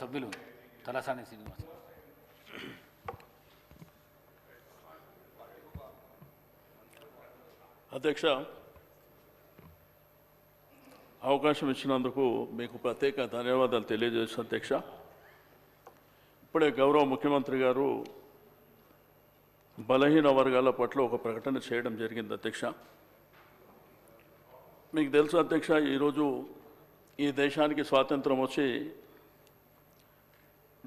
సభ్యులు తలసాని శ్రీనివాస్. అధ్యక్ష, అవకాశం ఇచ్చినందుకు మీకు ప్రత్యేక ధన్యవాదాలు తెలియజేస్తాను అధ్యక్ష. ఇప్పుడే గౌరవ ముఖ్యమంత్రి గారు బలహీన వర్గాల పట్ల ఒక ప్రకటన చేయడం జరిగింది అధ్యక్ష. మీకు తెలుసు అధ్యక్ష, ఈరోజు ఈ దేశానికి స్వాతంత్రం వచ్చి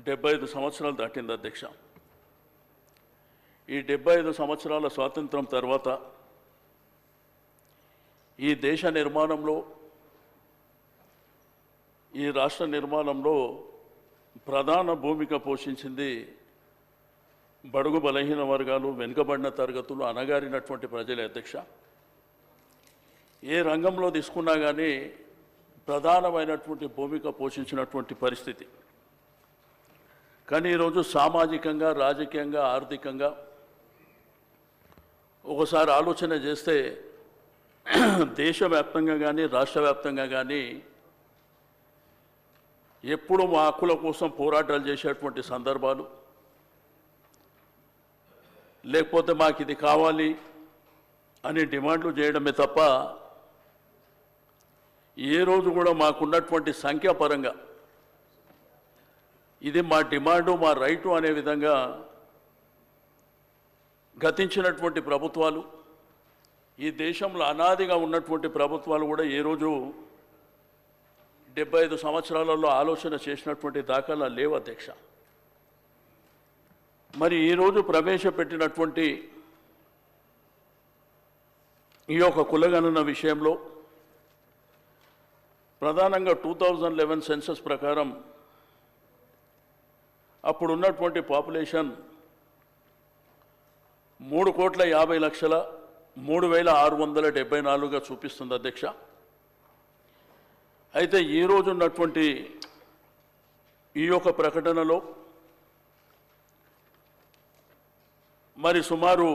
75 సంవత్సరాలు దాటింది అధ్యక్ష. ఈ 75 సంవత్సరాల స్వాతంత్రం తర్వాత ఈ దేశ నిర్మాణంలో, ఈ రాష్ట్ర నిర్మాణంలో ప్రధాన భూమిక పోషించింది బడుగు బలహీన వర్గాలు, వెనుకబడిన తరగతులు, అణగారినటువంటి ప్రజలే అధ్యక్ష. ఏ రంగంలో తీసుకున్నా కానీ ప్రధానమైనటువంటి భూమిక పోషించినటువంటి పరిస్థితి. కానీ ఈరోజు సామాజికంగా, రాజకీయంగా, ఆర్థికంగా ఒకసారి ఆలోచన చేస్తే దేశవ్యాప్తంగా కానీ రాష్ట్ర వ్యాప్తంగా కానీ ఎప్పుడు మా హక్కుల కోసం పోరాటాలు చేసేటువంటి సందర్భాలు, లేకపోతే మాకు ఇది కావాలి అని డిమాండ్లు చేయడమే తప్ప ఏ రోజు కూడా మాకున్నటువంటి సంఖ్యాపరంగా ఇది మా డిమాండు, మా రైటు అనే విధంగా గతించినటువంటి ప్రభుత్వాలు, ఈ దేశంలో అనాదిగా ఉన్నటువంటి ప్రభుత్వాలు కూడా ఏ రోజు 75 సంవత్సరాలలో ఆలోచన చేసినటువంటి దాఖలా లేవు అధ్యక్ష. మరి ఈరోజు ప్రవేశపెట్టినటువంటి ఈ యొక్క కులగణన విషయంలో ప్రధానంగా 2011 సెన్సస్ ప్రకారం అప్పుడు ఉన్నటువంటి పాపులేషన్ 3,50,03,674గా చూపిస్తుంది అధ్యక్ష. అయితే ఈరోజు ఉన్నటువంటి ఈ యొక్క ప్రకటనలో మరి సుమారు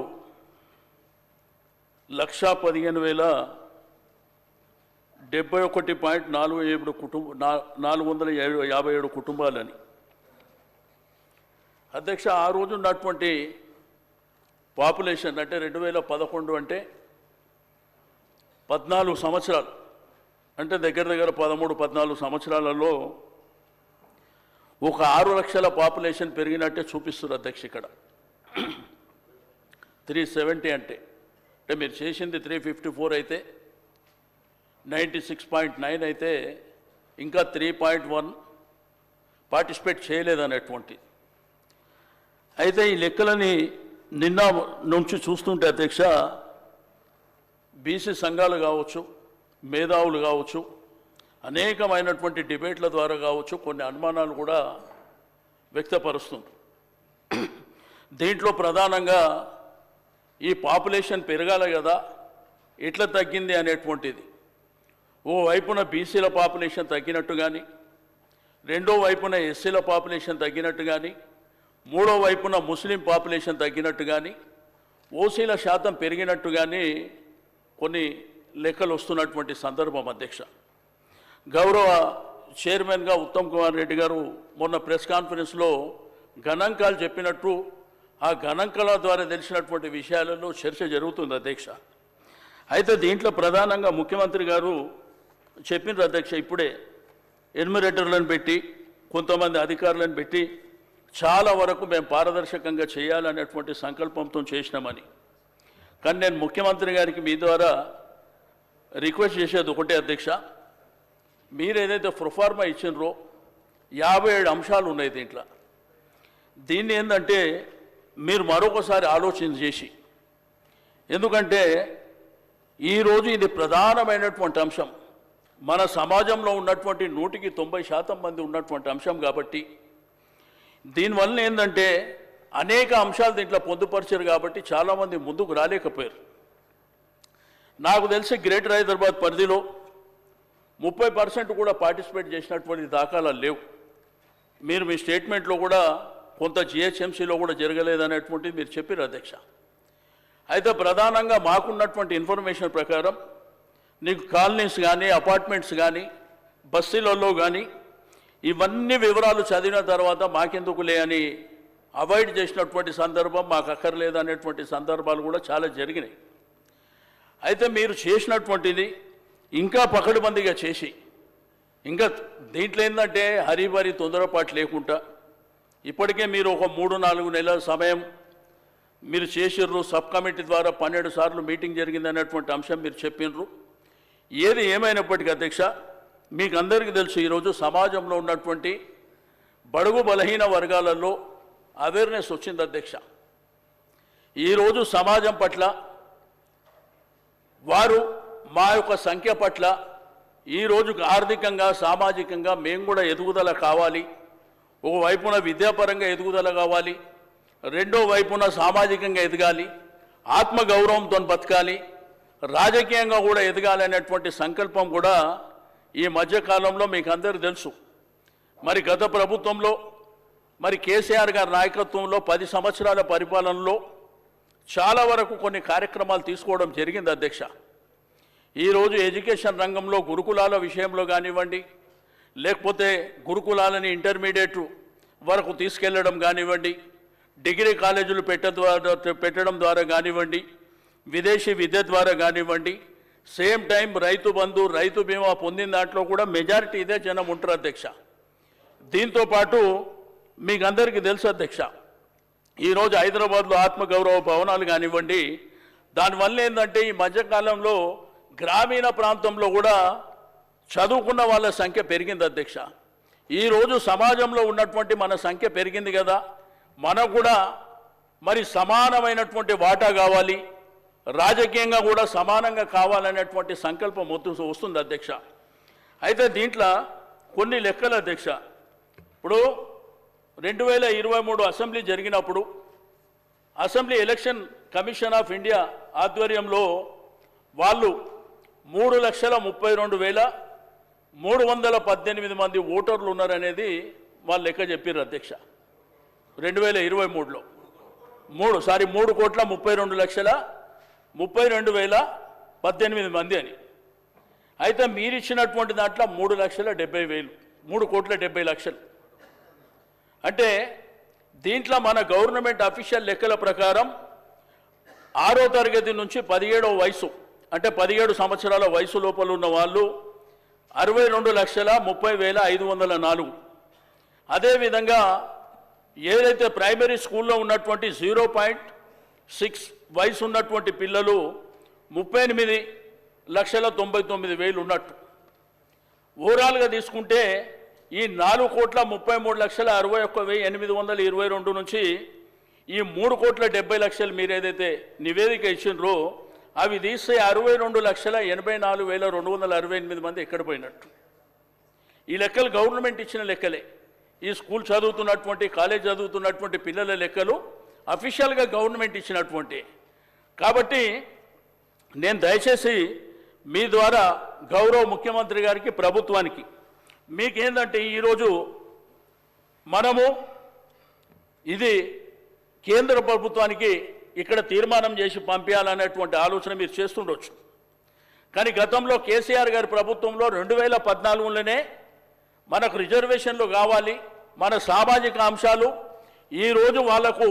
1,15,71.457 కుటుంబాలని అధ్యక్ష. ఆ రోజు ఉన్నటువంటి పాపులేషన్ అంటే 2011 అంటే 14 సంవత్సరాలు, అంటే దగ్గర దగ్గర 13-14 సంవత్సరాలలో ఒక 6 లక్షల పాపులేషన్ పెరిగినట్టే చూపిస్తుంది అధ్యక్ష. ఇక్కడ 370 అంటే మీరు చేసింది 354 అయితే 96.9 అయితే ఇంకా 3.1 పార్టిసిపేట్ చేయలేదనేటువంటి. అయితే ఈ లెక్కలని నిన్న నుంచి చూస్తుంటే అధ్యక్ష, బీసీ సంఘాలు కావచ్చు, మేధావులు కావచ్చు, అనేకమైనటువంటి డిబేట్ల ద్వారా కావచ్చు కొన్ని అనుమానాలు కూడా వ్యక్తపరుస్తుంది. దీంట్లో ప్రధానంగా ఈ పాపులేషన్ పెరగాలి కదా, ఎట్లా తగ్గింది అనేటువంటిది. ఓ వైపున బీసీల పాపులేషన్ తగ్గినట్టు కానీ, రెండో వైపున ఎస్సీల పాపులేషన్ తగ్గినట్టు కానీ, మూడో వైపున ముస్లిం పాపులేషన్ తగ్గినట్టు కానీ, ఓసీల శాతం పెరిగినట్టు కానీ కొన్ని లెక్కలు వస్తున్నటువంటి సందర్భం అధ్యక్ష. గౌరవ చైర్మన్గా ఉత్తమ్ కుమార్ రెడ్డి గారు మొన్న ప్రెస్ కాన్ఫరెన్స్లో గణాంకాలు చెప్పినట్టు ఆ గణాంకాల ద్వారా తెలిసినటువంటి విషయాలలో చర్చ జరుగుతుంది అధ్యక్ష. అయితే దీంట్లో ప్రధానంగా ముఖ్యమంత్రి గారు చెప్పినారు అధ్యక్ష, ఇప్పుడే ఎన్యూమరేటర్లను పెట్టి కొంతమంది అధికారులను పెట్టి చాలా వరకు మేము పారదర్శకంగా చేయాలనేటువంటి సంకల్పంతో చేసినామని. కానీ నేను ముఖ్యమంత్రి గారికి మీ ద్వారా రిక్వెస్ట్ చేసేది ఒకటే అధ్యక్ష, మీరు ఏదైతే ప్రొఫార్మా ఇచ్చినరో 57 అంశాలు ఉన్నాయి దీంట్లో. దీన్ని ఏంటంటే మీరు మరొకసారి ఆలోచన చేసి, ఎందుకంటే ఈరోజు ఇది ప్రధానమైనటువంటి అంశం, మన సమాజంలో ఉన్నటువంటి 100% మంది ఉన్నటువంటి అంశం కాబట్టి దీనివల్ల ఏంటంటే అనేక అంశాలు దీంట్లో పొందుపరిచారు కాబట్టి చాలామంది ముందుకు రాలేకపోయారు. నాకు తెలిసి గ్రేటర్ హైదరాబాద్ పరిధిలో 30% కూడా పార్టిసిపేట్ చేసినటువంటి దాఖలాలు లేవు. మీరు మీ స్టేట్మెంట్లో కూడా కొంత జిహెచ్ఎంసీలో కూడా జరగలేదనేటువంటిది మీరు చెప్పారు అధ్యక్ష. అయితే ప్రధానంగా మాకున్నటువంటి ఇన్ఫర్మేషన్ ప్రకారం నీకు కాలనీస్ కానీ, అపార్ట్మెంట్స్ కానీ, బస్తీలలో కానీ ఇవన్నీ వివరాలు చదివిన తర్వాత మాకెందుకులే అని అవాయిడ్ చేసినటువంటి సందర్భం, మాకు అక్కర్లేదు అనేటువంటి సందర్భాలు కూడా చాలా జరిగినాయి. అయితే మీరు చేసినటువంటిది ఇంకా పకడ్బందీగా చేసి, ఇంకా దీంట్లో ఏంటంటే హరిబరి తొందరపాటు లేకుండా ఇప్పటికే మీరు ఒక 3-4 నెలల సమయం మీరు చేసిర్రు. సబ్ కమిటీ ద్వారా 12 సార్లు మీటింగ్ జరిగింది అనేటువంటి అంశం మీరు చెప్పినరు. ఏది ఏమైనప్పటికీ అధ్యక్ష, మీకు అందరికీ తెలుసు ఈరోజు సమాజంలో ఉన్నటువంటి బడుగు బలహీన వర్గాలలో అవేర్నెస్ వచ్చింది అధ్యక్ష. ఈరోజు సమాజం పట్ల వారు మా యొక్క సంఖ్య పట్ల ఈరోజు ఆర్థికంగా సామాజికంగా మేము కూడా ఎదుగుదల కావాలి. ఒకవైపున విద్యాపరంగా ఎదుగుదల కావాలి, రెండో వైపున సామాజికంగా ఎదగాలి, ఆత్మగౌరవంతో బతకాలి, రాజకీయంగా కూడా ఎదగాలి అనేటువంటి సంకల్పం కూడా ఈ మధ్యకాలంలో మీకు అందరూ తెలుసు. మరి గత ప్రభుత్వంలో మరి కేసీఆర్ గారి నాయకత్వంలో 10 సంవత్సరాల పరిపాలనలో చాలా వరకు కొన్ని కార్యక్రమాలు తీసుకోవడం జరిగింది అధ్యక్ష. ఈరోజు ఎడ్యుకేషన్ రంగంలో గురుకులాల విషయంలో కానివ్వండి, లేకపోతే గురుకులాలని ఇంటర్మీడియట్ వరకు తీసుకెళ్లడం కానివ్వండి, డిగ్రీ కాలేజీలు పెట్టడం ద్వారా కానివ్వండి, విదేశీ విద్య ద్వారా కానివ్వండి, సేమ్ టైం రైతు బంధు రైతు బీమా పొందిన దాంట్లో కూడా మెజారిటీ ఇదే జనం ఉంటారు అధ్యక్ష. దీంతోపాటు మీకు అందరికీ తెలుసు అధ్యక్ష, ఈరోజు హైదరాబాద్లో ఆత్మగౌరవ భవనాలు కానివ్వండి, దానివల్ల ఏంటంటే ఈ మధ్యకాలంలో గ్రామీణ ప్రాంతంలో కూడా చదువుకున్న వాళ్ళ సంఖ్య పెరిగింది అధ్యక్ష. ఈరోజు సమాజంలో ఉన్నటువంటి మన సంఖ్య పెరిగింది కదా, మనకు కూడా మరి సమానమైనటువంటి వాటా కావాలి, రాజకీయంగా కూడా సమానంగా కావాలనేటువంటి సంకల్పం వస్తుంది అధ్యక్ష. అయితే దీంట్లో కొన్ని లెక్కలు అధ్యక్ష. ఇప్పుడు 2023 అసెంబ్లీ జరిగినప్పుడు assembly election commission of India ఆధ్వర్యంలో వాళ్ళు 3,32,318 మంది ఓటర్లు ఉన్నారనేది వాళ్ళు లెక్క చెప్పారు అధ్యక్ష. 2023లో 3,32,32,18 మంది అని. అయితే మీరు ఇచ్చినటువంటి దాంట్లో 3,70,000, 3,70,00,000. అంటే దీంట్లో మన గవర్నమెంట్ అఫీషియల్ లెక్కల ప్రకారం 6వ తరగతి నుంచి 17వ వయసు అంటే 17 సంవత్సరాల వయసు లోపల ఉన్న వాళ్ళు 62,30,504. అదేవిధంగా ఏదైతే ప్రైమరీ స్కూల్లో ఉన్నటువంటి 0.6 వయసు ఉన్నటువంటి పిల్లలు 38,99,000 ఉన్నట్టు. ఓవరాల్గా తీసుకుంటే ఈ 4,33,61,822 నుంచి ఈ 3,70,00,000 మీరు ఏదైతే నివేదిక ఇచ్చినరో అవి తీస్తే 62,84,268 మంది ఎక్కడ పోయినట్టు. ఈ లెక్కలు గవర్నమెంట్ ఇచ్చిన లెక్కలే. ఈ స్కూల్ చదువుతున్నటువంటి కాలేజ్ చదువుతున్నటువంటి పిల్లల లెక్కలు అఫీషియల్గా గవర్నమెంట్ ఇచ్చినటువంటి. కాబట్టి నేను దయచేసి మీ ద్వారా గౌరవ ముఖ్యమంత్రి గారికి ప్రభుత్వానికి మీకేందంటే ఈరోజు మనము ఇది కేంద్ర ప్రభుత్వానికి ఇక్కడ తీర్మానం చేసి పంపించాలనేటువంటి ఆలోచన మీరు చేస్తుండొచ్చు. కానీ గతంలో కేసీఆర్ గారి ప్రభుత్వంలో 2014లోనే మనకు రిజర్వేషన్లు కావాలి, మన సామాజిక అంశాలు ఈరోజు వాళ్లకు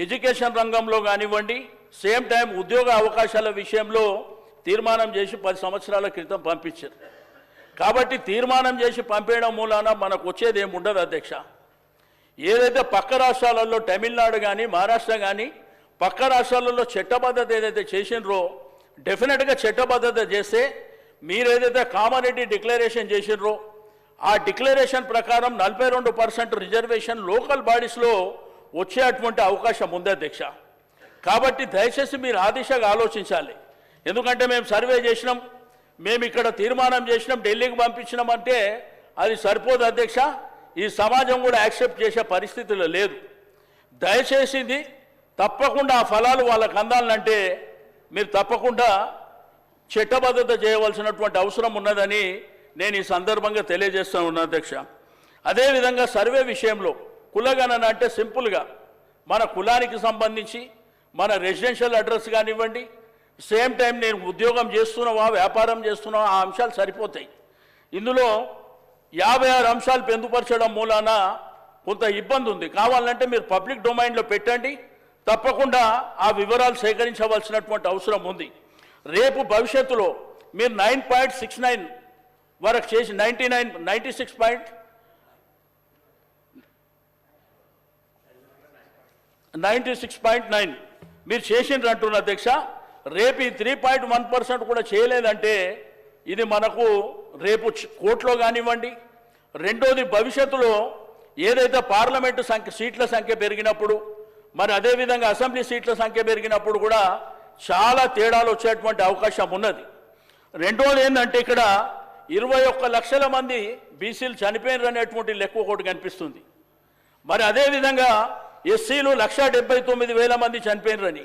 ఎడ్యుకేషన్ రంగంలో కానివ్వండి, సేమ్ టైం ఉద్యోగ అవకాశాల విషయంలో తీర్మానం చేసి 10 సంవత్సరాల క్రితం పంపించారు. కాబట్టి తీర్మానం చేసి పంపేయడం మూలాన మనకు వచ్చేది ఏమి ఉండదు అధ్యక్ష. ఏదైతే పక్క రాష్ట్రాలలో తమిళనాడు కానీ మహారాష్ట్ర కానీ పక్క రాష్ట్రాలలో చట్టబద్ధత ఏదైతే చేసినరో డెఫినెట్గా చట్టబద్ధత చేస్తే మీరు ఏదైతే కామారెడ్డి డిక్లరేషన్ చేసినరో ఆ డిక్లరేషన్ ప్రకారం 42% రిజర్వేషన్ లోకల్ బాడీస్లో వచ్చేటువంటి అవకాశం ఉంది అధ్యక్ష. కాబట్టి దయచేసి మీరు ఆ దిశగా ఆలోచించాలి. ఎందుకంటే మేము సర్వే చేసినాం, మేము ఇక్కడ తీర్మానం చేసినాం, ఢిల్లీకి పంపించినామంటే అది సరిపోదు అధ్యక్ష. ఈ సమాజం కూడా యాక్సెప్ట్ చేసే పరిస్థితుల్లో లేదు. దయచేసి తప్పకుండా ఆ ఫలాలు వాళ్ళకు అందాలంటే మీరు తప్పకుండా చట్టబద్ధత చేయవలసినటువంటి అవసరం ఉన్నదని నేను ఈ సందర్భంగా తెలియజేస్తూ ఉన్నాను అధ్యక్ష. అదేవిధంగా సర్వే విషయంలో కులగణన అంటే సింపుల్గా మన కులానికి సంబంధించి మన రెసిడెన్షియల్ అడ్రస్ కానివ్వండి, సేమ్ టైం నేను ఉద్యోగం చేస్తున్నావా వ్యాపారం చేస్తున్నావా ఆ అంశాలు సరిపోతాయి. ఇందులో 56 అంశాలు పొందుపరచడం మూలాన కొంత ఇబ్బంది ఉంది. కావాలంటే మీరు పబ్లిక్ డొమైన్లో పెట్టండి, తప్పకుండా ఆ వివరాలు సేకరించవలసినటువంటి అవసరం ఉంది. రేపు భవిష్యత్తులో మీరు 9.69 వరకు చేసి 96.9 మీరు చేసిండ్రు అంటున్న అధ్యక్ష. రేపు ఈ 3.1% కూడా చేయలేదంటే ఇది మనకు రేపు కోర్టులో కానివ్వండి. రెండోది, భవిష్యత్తులో ఏదైతే పార్లమెంటు సీట్ల సంఖ్య పెరిగినప్పుడు, మరి అదేవిధంగా అసెంబ్లీ సీట్ల సంఖ్య పెరిగినప్పుడు కూడా చాలా తేడాలు వచ్చేటువంటి అవకాశం ఉన్నది. రెండోది ఏంటంటే ఇక్కడ 21 లక్షల మంది బీసీలు చనిపోయినారు అనేటువంటి లెక్క ఒకటి కనిపిస్తుంది. మరి అదేవిధంగా ఎస్సీలు 1,79,000 మంది చనిపోయినారని,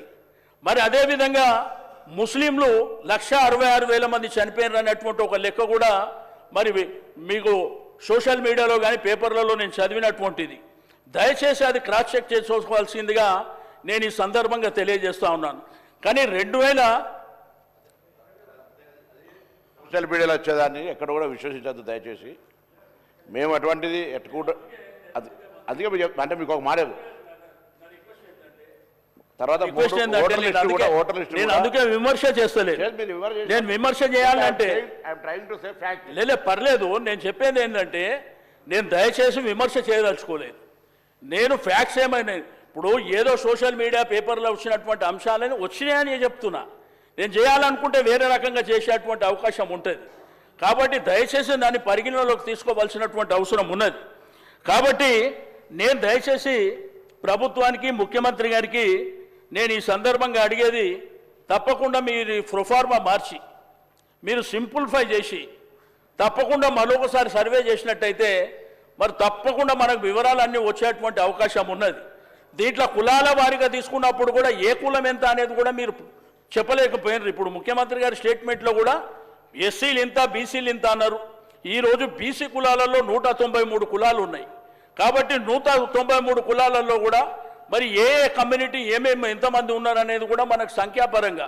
మరి అదేవిధంగా ముస్లింలు 1,66,000 మంది చనిపోయినారు అనేటువంటి ఒక లెక్క కూడా మరి మీకు సోషల్ మీడియాలో కానీ పేపర్లలో నేను చదివినటువంటిది. దయచేసి అది క్రాస్ చెక్ చేసుకోవాల్సిందిగా నేను ఈ సందర్భంగా తెలియజేస్తా ఉన్నాను. కానీ 2000 సోషల్ మీడియాలో వచ్చేదాన్ని ఎక్కడ కూడా విశ్వసించద్దు దయచేసి. మేము అటువంటిది ఎట్టుకుంటూ అందుకే అంటే మీకు ఒక మాట తర్వాత నేను అందుకే విమర్శ చేస్తలేదు. నేను విమర్శ చేయాలంటే లేదా పర్లేదు. నేను చెప్పేది ఏంటంటే నేను దయచేసి విమర్శ చేయదలుచుకోలేదు. నేను ఫ్యాక్ట్స్ ఏమైనా ఇప్పుడు ఏదో సోషల్ మీడియా పేపర్లో వచ్చినటువంటి అంశాలని వచ్చినాయని చెప్తున్నా. నేను చేయాలనుకుంటే వేరే రకంగా చేసేటువంటి అవకాశం ఉంటుంది. కాబట్టి దయచేసి దాన్ని పరిగణలోకి తీసుకోవాల్సినటువంటి అవసరం ఉన్నది. కాబట్టి నేను దయచేసి ప్రభుత్వానికి, ముఖ్యమంత్రి గారికి నేను ఈ సందర్భంగా అడిగేది, తప్పకుండా మీరు ప్రొఫార్మా మార్చి మీరు సింప్లిఫై చేసి తప్పకుండా మరొకసారి సర్వే చేసినట్టయితే మరి తప్పకుండా మనకు వివరాలన్నీ వచ్చేటువంటి అవకాశం ఉన్నది. దీంట్లో కులాల వారీగా తీసుకున్నప్పుడు కూడా ఏ కులం ఎంత అనేది కూడా మీరు చెప్పలేకపోయినారు. ఇప్పుడు ముఖ్యమంత్రి గారి స్టేట్మెంట్లో కూడా ఎస్సీలు ఇంత, బీసీలు ఇంత అన్నారు. ఈరోజు బీసీ కులాలలో 193 కులాలు ఉన్నాయి. కాబట్టి 193 కులాలలో కూడా మరి ఏ కమ్యూనిటీ ఏమేమి ఎంతమంది ఉన్నారనేది కూడా మనకు సంఖ్యాపరంగా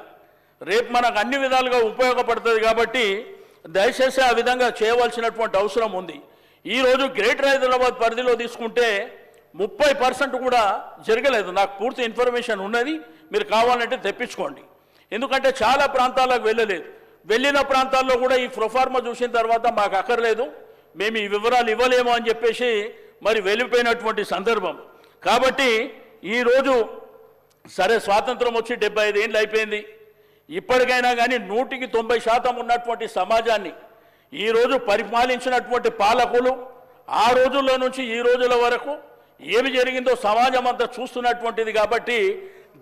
రేపు మనకు అన్ని విధాలుగా ఉపయోగపడుతుంది. కాబట్టి దయచేసి ఆ విధంగా చేయవలసినటువంటి అవసరం ఉంది. ఈరోజు గ్రేటర్ హైదరాబాద్ పరిధిలో తీసుకుంటే 30% కూడా జరగలేదు. నాకు పూర్తి ఇన్ఫర్మేషన్ ఉన్నది, మీరు కావాలంటే తెప్పించుకోండి. ఎందుకంటే చాలా ప్రాంతాలకు వెళ్ళలేదు. వెళ్ళిన ప్రాంతాల్లో కూడా ఈ ప్రొఫార్మా చూసిన తర్వాత మాకు అక్కర్లేదు, మేము ఈ వివరాలు ఇవ్వలేము అని చెప్పేసి మరి వెళ్ళిపోయినటువంటి సందర్భం. కాబట్టి ఈరోజు సరే స్వాతంత్రం వచ్చి 75 ఏళ్ళు అయిపోయింది. ఇప్పటికైనా కానీ 100% ఉన్నటువంటి సమాజాన్ని ఈరోజు పరిపాలించినటువంటి పాలకులు ఆ రోజుల్లో నుంచి ఈ రోజుల వరకు ఏమి జరిగిందో సమాజం అంతా చూస్తున్నటువంటిది. కాబట్టి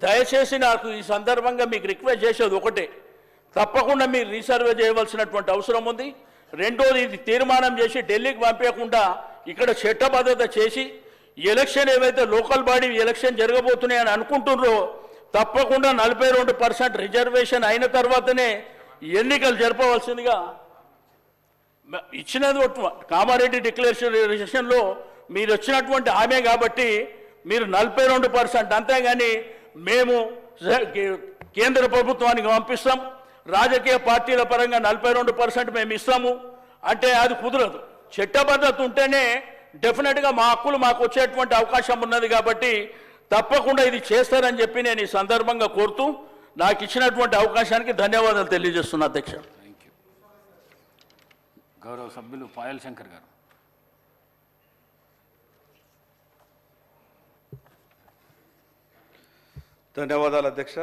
దయచేసి నాకు ఈ సందర్భంగా మీకు రిక్వెస్ట్ చేసేది ఒకటే, తప్పకుండా మీరు రీసర్వే చేయవలసినటువంటి అవసరం ఉంది. రెండోది, ఇది తీర్మానం చేసి ఢిల్లీకి పంపించకుండా ఇక్కడ చట్టబద్ధత చేసి ఎలక్షన్ ఏవైతే లోకల్ బాడీ ఎలక్షన్ జరగబోతున్నాయని అనుకుంటున్నారో తప్పకుండా 42% రిజర్వేషన్ అయిన తర్వాతనే ఎన్నికలు జరపవలసిందిగా ఇచ్చినది కామారెడ్డి డిక్లరేషన్లో మీరు వచ్చినటువంటి హామీ. కాబట్టి మీరు 42%, అంతేగాని మేము కేంద్ర ప్రభుత్వానికి పంపిస్తాం, రాజకీయ పార్టీల పరంగా 42% మేము ఇస్తాము అంటే అది కుదరదు. చట్టబద్ధత ఉంటేనే డెఫినెట్గా మా హక్కులు మాకు వచ్చేటువంటి అవకాశం ఉన్నది. కాబట్టి తప్పకుండా ఇది చేస్తారని చెప్పి నేను ఈ సందర్భంగా కోరుతూ నాకు ఇచ్చినటువంటి అవకాశానికి ధన్యవాదాలు తెలియజేస్తున్నా అధ్యక్ష. Thank you. గౌరవ సభ్యులు పాయల్ శంకర్ గారు. ధన్యవాదాలు అధ్యక్ష.